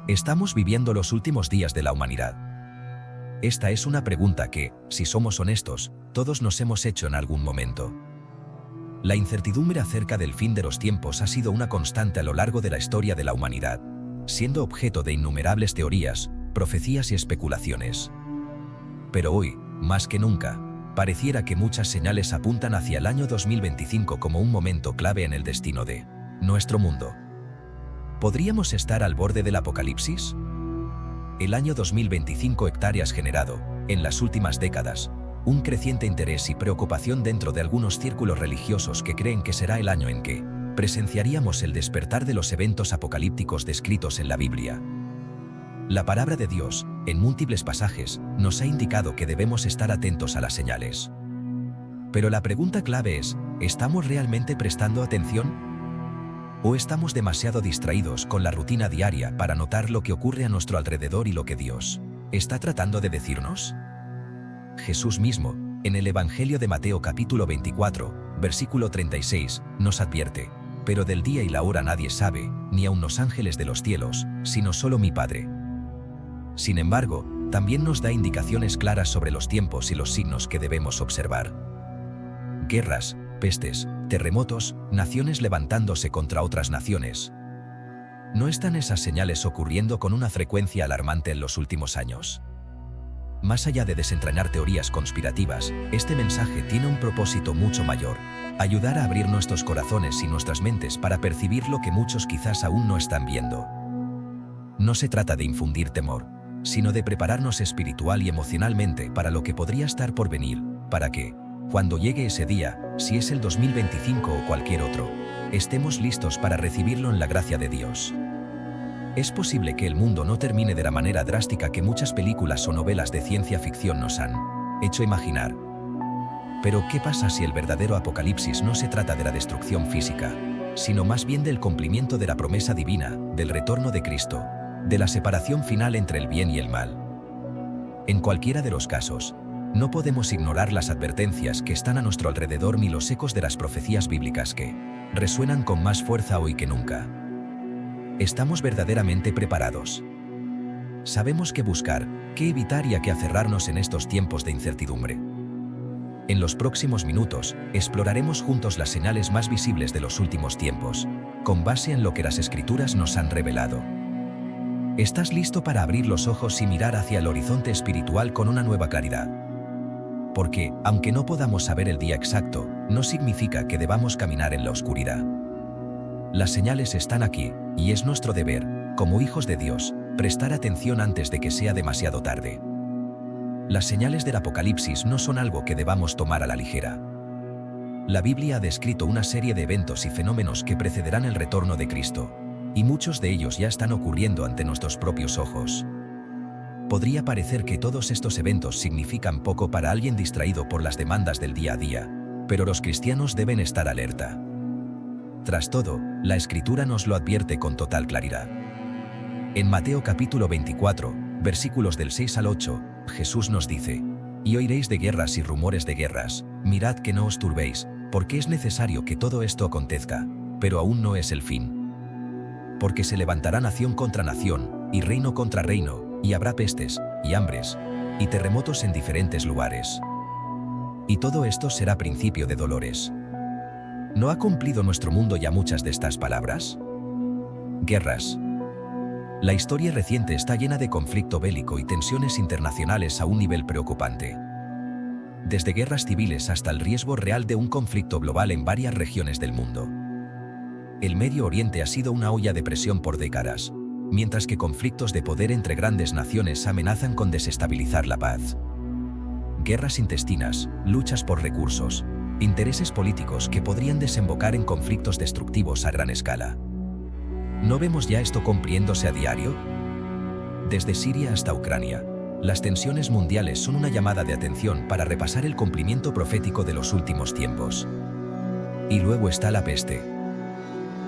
¿Estamos viviendo los últimos días de la humanidad? Esta es una pregunta que, si somos honestos, todos nos hemos hecho en algún momento. La incertidumbre acerca del fin de los tiempos ha sido una constante a lo largo de la historia de la humanidad, siendo objeto de innumerables teorías, profecías y especulaciones. Pero hoy, más que nunca, pareciera que muchas señales apuntan hacia el año 2025 como un momento clave en el destino de nuestro mundo. ¿Podríamos estar al borde del apocalipsis? El año 2025 hectáreas generado, en las últimas décadas, un creciente interés y preocupación dentro de algunos círculos religiosos que creen que será el año en que presenciaríamos el despertar de los eventos apocalípticos descritos en la Biblia. La palabra de Dios, en múltiples pasajes, nos ha indicado que debemos estar atentos a las señales. Pero la pregunta clave es, ¿estamos realmente prestando atención? ¿O estamos demasiado distraídos con la rutina diaria para notar lo que ocurre a nuestro alrededor y lo que Dios está tratando de decirnos? Jesús mismo, en el Evangelio de Mateo capítulo 24, versículo 36, nos advierte: «Pero del día y la hora nadie sabe, ni aun los ángeles de los cielos, sino solo mi Padre». Sin embargo, también nos da indicaciones claras sobre los tiempos y los signos que debemos observar. Guerras, pestes, terremotos, naciones levantándose contra otras naciones. ¿No están esas señales ocurriendo con una frecuencia alarmante en los últimos años? Más allá de desentrañar teorías conspirativas, este mensaje tiene un propósito mucho mayor: ayudar a abrir nuestros corazones y nuestras mentes para percibir lo que muchos quizás aún no están viendo. No se trata de infundir temor, sino de prepararnos espiritual y emocionalmente para lo que podría estar por venir, para que, cuando llegue ese día, si es el 2025 o cualquier otro, estemos listos para recibirlo en la gracia de Dios. Es posible que el mundo no termine de la manera drástica que muchas películas o novelas de ciencia ficción nos han hecho imaginar. Pero ¿qué pasa si el verdadero apocalipsis no se trata de la destrucción física, sino más bien del cumplimiento de la promesa divina, del retorno de Cristo, de la separación final entre el bien y el mal? En cualquiera de los casos, no podemos ignorar las advertencias que están a nuestro alrededor ni los ecos de las profecías bíblicas que resuenan con más fuerza hoy que nunca. ¿Estamos verdaderamente preparados? ¿Sabemos qué buscar, qué evitar y a qué aferrarnos en estos tiempos de incertidumbre? En los próximos minutos, exploraremos juntos las señales más visibles de los últimos tiempos, con base en lo que las Escrituras nos han revelado. ¿Estás listo para abrir los ojos y mirar hacia el horizonte espiritual con una nueva claridad? Porque, aunque no podamos saber el día exacto, no significa que debamos caminar en la oscuridad. Las señales están aquí, y es nuestro deber, como hijos de Dios, prestar atención antes de que sea demasiado tarde. Las señales del Apocalipsis no son algo que debamos tomar a la ligera. La Biblia ha descrito una serie de eventos y fenómenos que precederán el retorno de Cristo, y muchos de ellos ya están ocurriendo ante nuestros propios ojos. Podría parecer que todos estos eventos significan poco para alguien distraído por las demandas del día a día, pero los cristianos deben estar alerta. Tras todo, la Escritura nos lo advierte con total claridad. En Mateo capítulo 24, versículos del 6 al 8, Jesús nos dice: «Y oiréis de guerras y rumores de guerras, mirad que no os turbéis, porque es necesario que todo esto acontezca, pero aún no es el fin. Porque se levantará nación contra nación, y reino contra reino, y habrá pestes, y hambres, y terremotos en diferentes lugares. Y todo esto será principio de dolores». ¿No ha cumplido nuestro mundo ya muchas de estas palabras? Guerras. La historia reciente está llena de conflicto bélico y tensiones internacionales a un nivel preocupante. Desde guerras civiles hasta el riesgo real de un conflicto global en varias regiones del mundo. El Medio Oriente ha sido una olla de presión por décadas, mientras que conflictos de poder entre grandes naciones amenazan con desestabilizar la paz. Guerras intestinas, luchas por recursos, intereses políticos que podrían desembocar en conflictos destructivos a gran escala. ¿No vemos ya esto cumpliéndose a diario? Desde Siria hasta Ucrania, las tensiones mundiales son una llamada de atención para repasar el cumplimiento profético de los últimos tiempos. Y luego está la peste.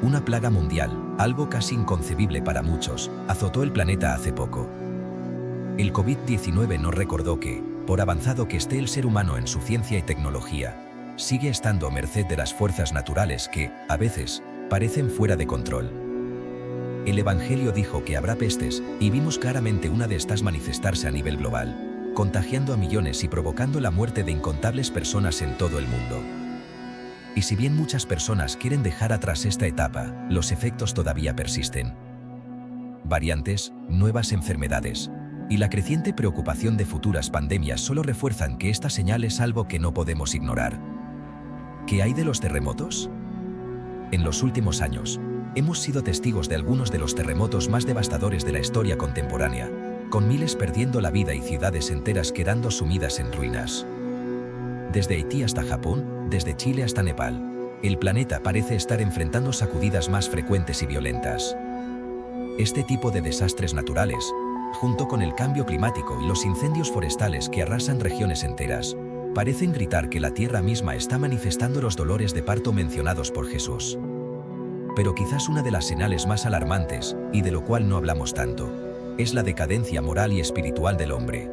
Una plaga mundial, algo casi inconcebible para muchos, azotó el planeta hace poco. El COVID-19 nos recordó que, por avanzado que esté el ser humano en su ciencia y tecnología, sigue estando a merced de las fuerzas naturales que, a veces, parecen fuera de control. El Evangelio dijo que habrá pestes, y vimos claramente una de estas manifestarse a nivel global, contagiando a millones y provocando la muerte de incontables personas en todo el mundo. Y si bien muchas personas quieren dejar atrás esta etapa, los efectos todavía persisten. Variantes, nuevas enfermedades y la creciente preocupación de futuras pandemias solo refuerzan que esta señal es algo que no podemos ignorar. ¿Qué hay de los terremotos? En los últimos años, hemos sido testigos de algunos de los terremotos más devastadores de la historia contemporánea, con miles perdiendo la vida y ciudades enteras quedando sumidas en ruinas. Desde Haití hasta Japón, desde Chile hasta Nepal, el planeta parece estar enfrentando sacudidas más frecuentes y violentas. Este tipo de desastres naturales, junto con el cambio climático y los incendios forestales que arrasan regiones enteras, parecen gritar que la Tierra misma está manifestando los dolores de parto mencionados por Jesús. Pero quizás una de las señales más alarmantes, y de lo cual no hablamos tanto, es la decadencia moral y espiritual del hombre.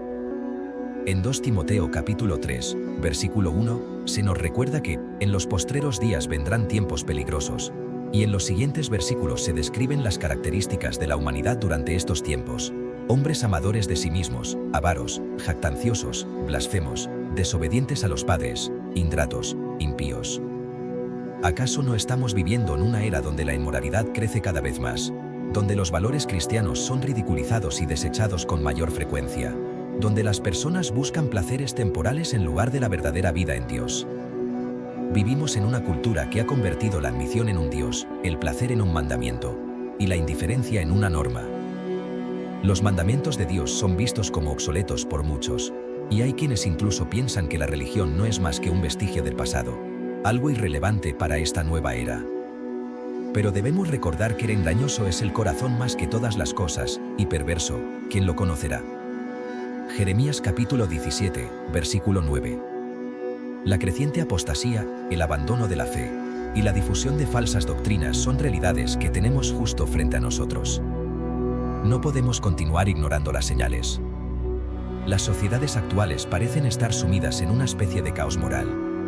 En 2 Timoteo capítulo 3, versículo 1, se nos recuerda que, en los postreros días vendrán tiempos peligrosos, y en los siguientes versículos se describen las características de la humanidad durante estos tiempos. Hombres amadores de sí mismos, avaros, jactanciosos, blasfemos, desobedientes a los padres, ingratos, impíos. ¿Acaso no estamos viviendo en una era donde la inmoralidad crece cada vez más, donde los valores cristianos son ridiculizados y desechados con mayor frecuencia, donde las personas buscan placeres temporales en lugar de la verdadera vida en Dios? Vivimos en una cultura que ha convertido la ambición en un Dios, el placer en un mandamiento, y la indiferencia en una norma. Los mandamientos de Dios son vistos como obsoletos por muchos, y hay quienes incluso piensan que la religión no es más que un vestigio del pasado, algo irrelevante para esta nueva era. Pero debemos recordar que engañoso es el corazón más que todas las cosas, y perverso, ¿quién lo conocerá? Jeremías capítulo 17, versículo 9. La creciente apostasía, el abandono de la fe, y la difusión de falsas doctrinas son realidades que tenemos justo frente a nosotros. No podemos continuar ignorando las señales. Las sociedades actuales parecen estar sumidas en una especie de caos moral,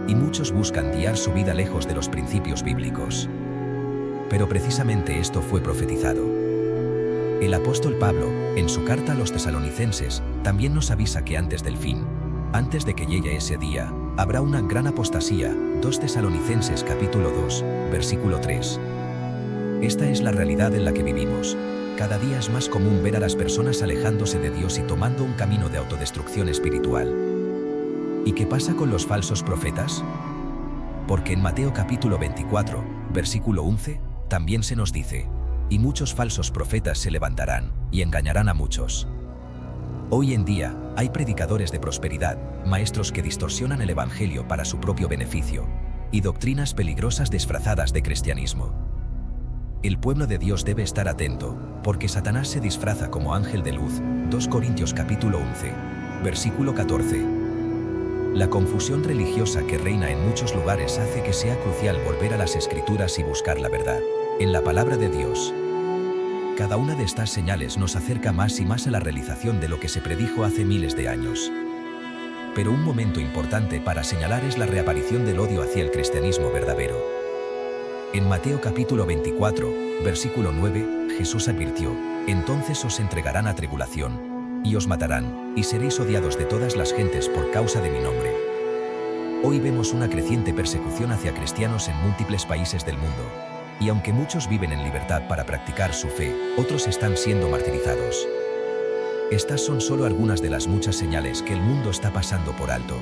y muchos buscan guiar su vida lejos de los principios bíblicos. Pero precisamente esto fue profetizado. El apóstol Pablo, en su carta a los tesalonicenses, también nos avisa que antes del fin, antes de que llegue ese día, habrá una gran apostasía. 2 Tesalonicenses capítulo 2, versículo 3. Esta es la realidad en la que vivimos. Cada día es más común ver a las personas alejándose de Dios y tomando un camino de autodestrucción espiritual. ¿Y qué pasa con los falsos profetas? Porque en Mateo capítulo 24, versículo 11, también se nos dice: y muchos falsos profetas se levantarán, y engañarán a muchos. Hoy en día, hay predicadores de prosperidad, maestros que distorsionan el evangelio para su propio beneficio, y doctrinas peligrosas disfrazadas de cristianismo. El pueblo de Dios debe estar atento, porque Satanás se disfraza como ángel de luz. 2 Corintios capítulo 11, versículo 14. La confusión religiosa que reina en muchos lugares hace que sea crucial volver a las Escrituras y buscar la verdad en la palabra de Dios. Cada una de estas señales nos acerca más y más a la realización de lo que se predijo hace miles de años. Pero un momento importante para señalar es la reaparición del odio hacia el cristianismo verdadero. En Mateo capítulo 24, versículo 9, Jesús advirtió: entonces os entregarán a tribulación, y os matarán, y seréis odiados de todas las gentes por causa de mi nombre. Hoy vemos una creciente persecución hacia cristianos en múltiples países del mundo, y aunque muchos viven en libertad para practicar su fe, otros están siendo martirizados. Estas son solo algunas de las muchas señales que el mundo está pasando por alto.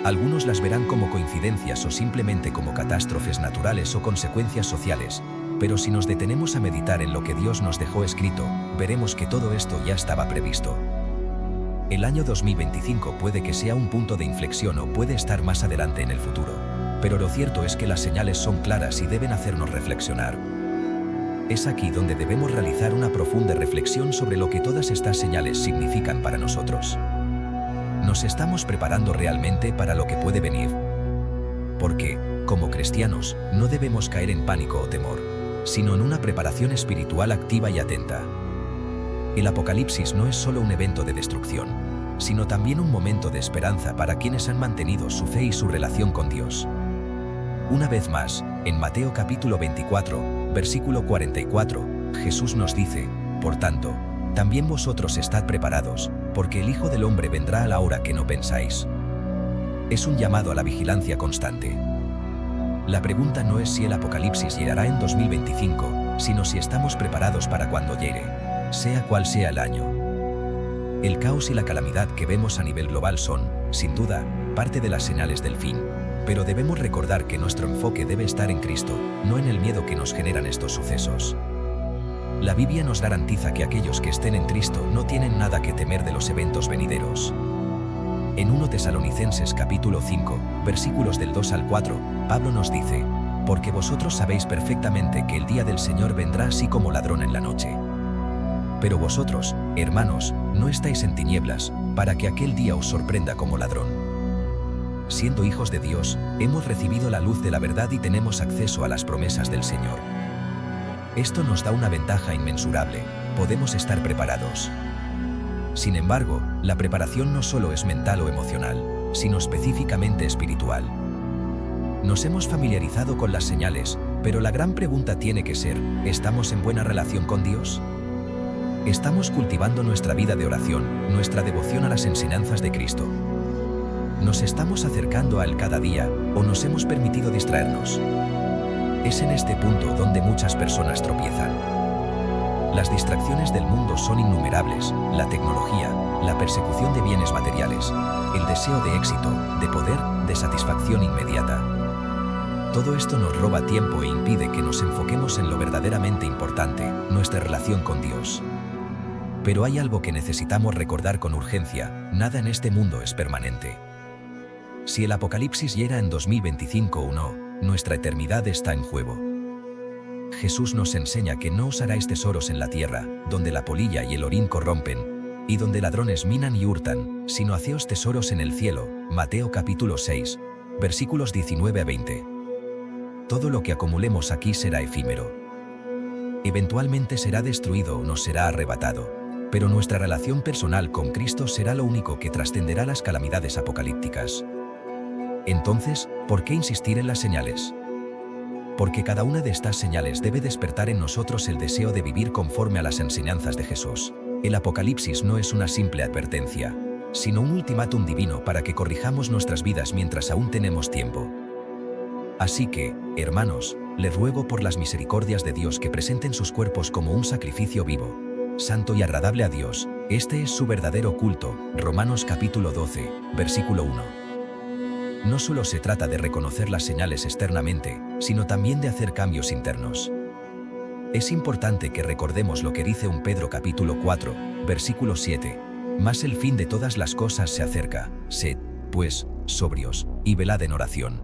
Algunos las verán como coincidencias o simplemente como catástrofes naturales o consecuencias sociales, pero si nos detenemos a meditar en lo que Dios nos dejó escrito, veremos que todo esto ya estaba previsto. El año 2025 puede que sea un punto de inflexión o puede estar más adelante en el futuro, pero lo cierto es que las señales son claras y deben hacernos reflexionar. Es aquí donde debemos realizar una profunda reflexión sobre lo que todas estas señales significan para nosotros. ¿Nos estamos preparando realmente para lo que puede venir? Porque, como cristianos, no debemos caer en pánico o temor, sino en una preparación espiritual activa y atenta. El Apocalipsis no es solo un evento de destrucción, sino también un momento de esperanza para quienes han mantenido su fe y su relación con Dios. Una vez más, en Mateo capítulo 24, versículo 44, Jesús nos dice, por tanto, también vosotros estad preparados, porque el Hijo del Hombre vendrá a la hora que no pensáis. Es un llamado a la vigilancia constante. La pregunta no es si el apocalipsis llegará en 2025, sino si estamos preparados para cuando llegue, sea cual sea el año. El caos y la calamidad que vemos a nivel global son, sin duda, parte de las señales del fin, pero debemos recordar que nuestro enfoque debe estar en Cristo, no en el miedo que nos generan estos sucesos. La Biblia nos garantiza que aquellos que estén en Cristo no tienen nada que temer de los eventos venideros. En 1 Tesalonicenses capítulo 5, versículos del 2 al 4, Pablo nos dice, porque vosotros sabéis perfectamente que el día del Señor vendrá así como ladrón en la noche. Pero vosotros, hermanos, no estáis en tinieblas, para que aquel día os sorprenda como ladrón. Siendo hijos de Dios, hemos recibido la luz de la verdad y tenemos acceso a las promesas del Señor. Esto nos da una ventaja inmensurable, podemos estar preparados. Sin embargo, la preparación no solo es mental o emocional, sino específicamente espiritual. Nos hemos familiarizado con las señales, pero la gran pregunta tiene que ser, ¿estamos en buena relación con Dios? ¿Estamos cultivando nuestra vida de oración, nuestra devoción a las enseñanzas de Cristo? ¿Nos estamos acercando a Él cada día, o nos hemos permitido distraernos? Es en este punto donde muchas personas tropiezan. Las distracciones del mundo son innumerables, la tecnología, la persecución de bienes materiales, el deseo de éxito, de poder, de satisfacción inmediata. Todo esto nos roba tiempo e impide que nos enfoquemos en lo verdaderamente importante, nuestra relación con Dios. Pero hay algo que necesitamos recordar con urgencia, nada en este mundo es permanente. Si el apocalipsis llega en 2025 o no, nuestra eternidad está en juego. Jesús nos enseña que no usaráis tesoros en la tierra, donde la polilla y el orín corrompen, y donde ladrones minan y hurtan, sino haceos tesoros en el cielo. Mateo capítulo 6, versículos 19 a 20. Todo lo que acumulemos aquí será efímero. Eventualmente será destruido o nos será arrebatado, pero nuestra relación personal con Cristo será lo único que trascenderá las calamidades apocalípticas. Entonces, ¿por qué insistir en las señales? Porque cada una de estas señales debe despertar en nosotros el deseo de vivir conforme a las enseñanzas de Jesús. El Apocalipsis no es una simple advertencia, sino un ultimátum divino para que corrijamos nuestras vidas mientras aún tenemos tiempo. Así que, hermanos, les ruego por las misericordias de Dios que presenten sus cuerpos como un sacrificio vivo, santo y agradable a Dios. Este es su verdadero culto. Romanos capítulo 12, versículo 1. No solo se trata de reconocer las señales externamente, sino también de hacer cambios internos. Es importante que recordemos lo que dice 1 Pedro capítulo 4, versículo 7. Mas el fin de todas las cosas se acerca, sed, pues, sobrios, y velad en oración.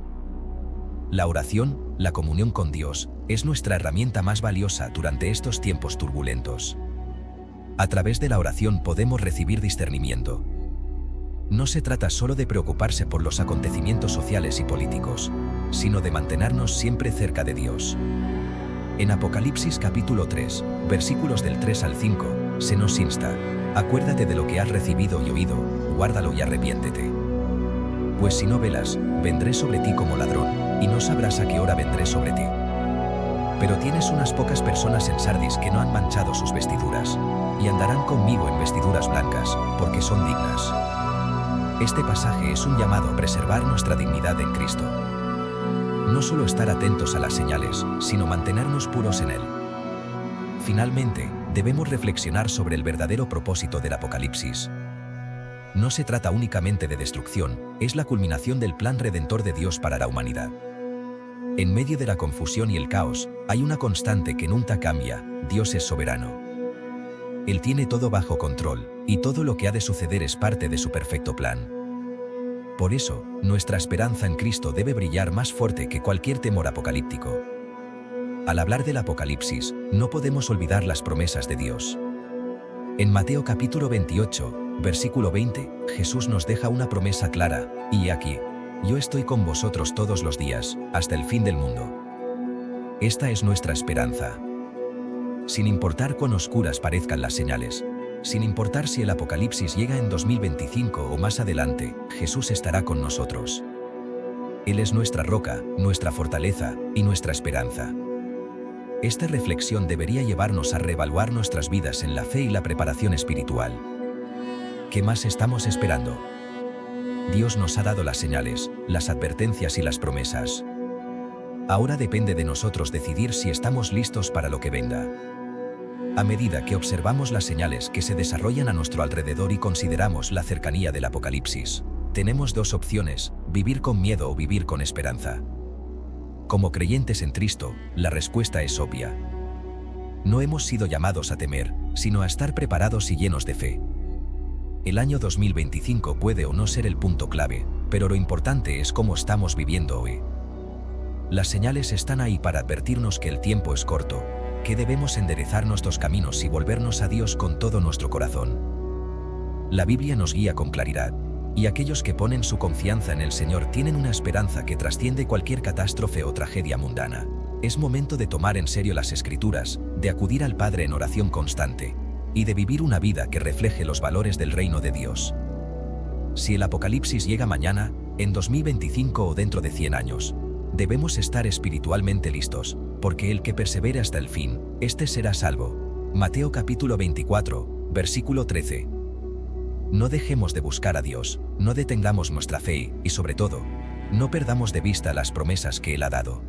La oración, la comunión con Dios, es nuestra herramienta más valiosa durante estos tiempos turbulentos. A través de la oración podemos recibir discernimiento. No se trata solo de preocuparse por los acontecimientos sociales y políticos, sino de mantenernos siempre cerca de Dios. En Apocalipsis capítulo 3, versículos del 3 al 5, se nos insta, acuérdate de lo que has recibido y oído, guárdalo y arrepiéntete. Pues si no velas, vendré sobre ti como ladrón, y no sabrás a qué hora vendré sobre ti. Pero tienes unas pocas personas en Sardis que no han manchado sus vestiduras, y andarán conmigo en vestiduras blancas, porque son dignas. Este pasaje es un llamado a preservar nuestra dignidad en Cristo. No solo estar atentos a las señales, sino mantenernos puros en Él. Finalmente, debemos reflexionar sobre el verdadero propósito del Apocalipsis. No se trata únicamente de destrucción, es la culminación del plan redentor de Dios para la humanidad. En medio de la confusión y el caos, hay una constante que nunca cambia: Dios es soberano. Él tiene todo bajo control, y todo lo que ha de suceder es parte de su perfecto plan. Por eso, nuestra esperanza en Cristo debe brillar más fuerte que cualquier temor apocalíptico. Al hablar del Apocalipsis, no podemos olvidar las promesas de Dios. En Mateo capítulo 28, versículo 20, Jesús nos deja una promesa clara: y aquí, yo estoy con vosotros todos los días, hasta el fin del mundo. Esta es nuestra esperanza. Sin importar cuán oscuras parezcan las señales, sin importar si el Apocalipsis llega en 2025 o más adelante, Jesús estará con nosotros. Él es nuestra roca, nuestra fortaleza y nuestra esperanza. Esta reflexión debería llevarnos a reevaluar nuestras vidas en la fe y la preparación espiritual. ¿Qué más estamos esperando? Dios nos ha dado las señales, las advertencias y las promesas. Ahora depende de nosotros decidir si estamos listos para lo que venga. A medida que observamos las señales que se desarrollan a nuestro alrededor y consideramos la cercanía del Apocalipsis, tenemos dos opciones: vivir con miedo o vivir con esperanza. Como creyentes en Cristo, la respuesta es obvia. No hemos sido llamados a temer, sino a estar preparados y llenos de fe. El año 2025 puede o no ser el punto clave, pero lo importante es cómo estamos viviendo hoy. Las señales están ahí para advertirnos que el tiempo es corto, que debemos enderezar nuestros caminos y volvernos a Dios con todo nuestro corazón. La Biblia nos guía con claridad, y aquellos que ponen su confianza en el Señor tienen una esperanza que trasciende cualquier catástrofe o tragedia mundana. Es momento de tomar en serio las Escrituras, de acudir al Padre en oración constante, y de vivir una vida que refleje los valores del reino de Dios. Si el Apocalipsis llega mañana, en 2025 o dentro de 100 años, debemos estar espiritualmente listos, porque el que persevere hasta el fin, este será salvo. Mateo capítulo 24, versículo 13. No dejemos de buscar a Dios, no detengamos nuestra fe y, sobre todo, no perdamos de vista las promesas que Él ha dado.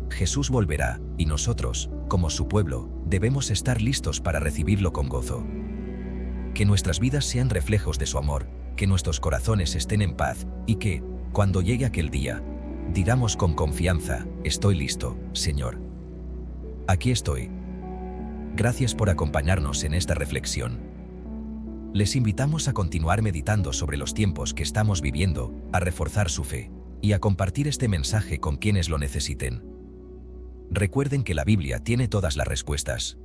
Jesús volverá, y nosotros, como su pueblo, debemos estar listos para recibirlo con gozo. Que nuestras vidas sean reflejos de su amor, que nuestros corazones estén en paz, y que, cuando llegue aquel día, digamos con confianza: estoy listo, Señor. Aquí estoy. Gracias por acompañarnos en esta reflexión. Les invitamos a continuar meditando sobre los tiempos que estamos viviendo, a reforzar su fe, y a compartir este mensaje con quienes lo necesiten. Recuerden que la Biblia tiene todas las respuestas.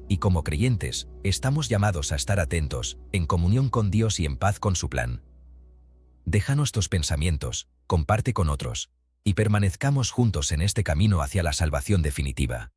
Y como creyentes, estamos llamados a estar atentos, en comunión con Dios y en paz con su plan. Déjanos tus pensamientos, comparte con otros, y permanezcamos juntos en este camino hacia la salvación definitiva.